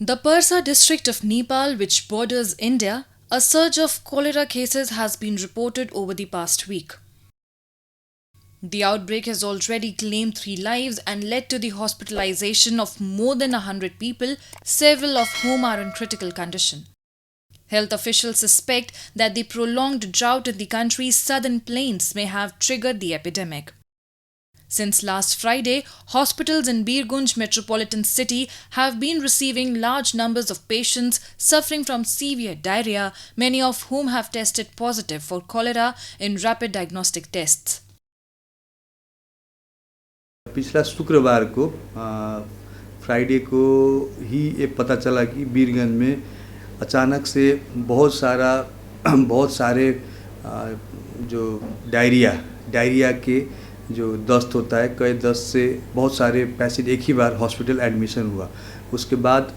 The Parsa district of Nepal, which borders India, a surge of cholera cases has been reported over the past week. The outbreak has already claimed 3 lives and led to the hospitalization of more than 100 people, several of whom are in critical condition. Health officials suspect that the prolonged drought in the country's southern plains may have triggered the epidemic. Since last Friday, hospitals in Birgunj metropolitan city have been receiving large numbers of patients suffering from severe diarrhea, many of whom have tested positive for cholera in rapid diagnostic tests. पिछला शुक्रवार को Friday को ही ये पता चला कि बीरगंज में अचानक से बहुत सारे जो डायरिया के जो दस्त होता है, कई दस्त से बहुत सारे पेशेंट एक ही बार हॉस्पिटल एडमिशन हुआ। उसके बाद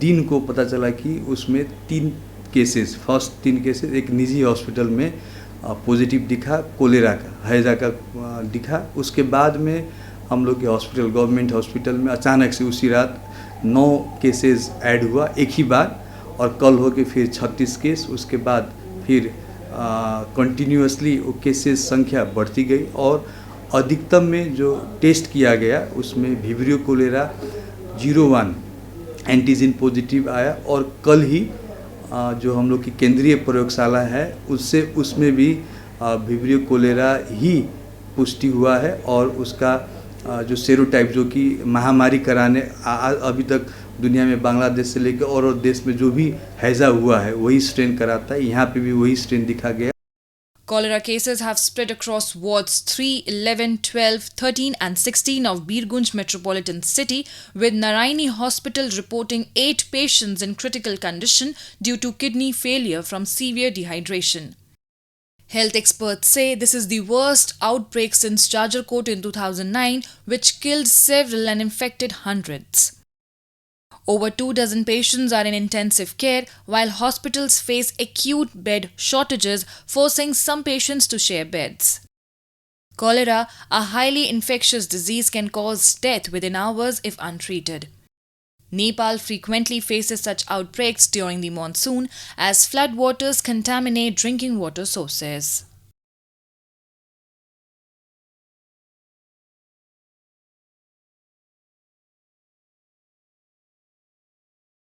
दिन को पता चला कि उसमें 3 केसेस, फर्स्ट 3 केसेस एक निजी हॉस्पिटल में पॉजिटिव दिखा, कोलेरा का, हैजा का दिखा। उसके बाद में हम लोग के हॉस्पिटल, गवर्नमेंट हॉस्पिटल में अचानक से उसी रात 9 केसेस ऐड हुआ एक ही बार, और कल हो के फिर 36 केस। उसके बाद फिर कंटिन्यूसली वो केसेस संख्या बढ़ती गई और अधिकतम में जो टेस्ट किया गया उसमें विब्रियो कोलेरा 01 एंटीजन पॉजिटिव आया। और कल ही जो हम लोग की केंद्रीय प्रयोगशाला है उसमें भी विब्रियो कोलेरा ही पुष्टि हुआ है, और उसका जो सेरोटाइप जो कि महामारी कराने अभी तक दुनिया में बांग्लादेश से लेकर और देश में जो भी हैजा हुआ है वही स्ट्रेन कराता है, यहाँ पे भी वही स्ट्रेन दिखा गया। Cholera cases have spread across wards 3, 11, 12, 13 and 16 of Birgunj metropolitan city, with Naraini Hospital reporting 8 patients in critical condition due to kidney failure from severe dehydration. Health experts say this is the worst outbreak since Jajarkot in 2009, which killed several and infected hundreds. Over 24 patients are in intensive care, while hospitals face acute bed shortages, forcing some patients to share beds. Cholera, a highly infectious disease, can cause death within hours if untreated. Nepal frequently faces such outbreaks during the monsoon as floodwaters contaminate drinking water sources.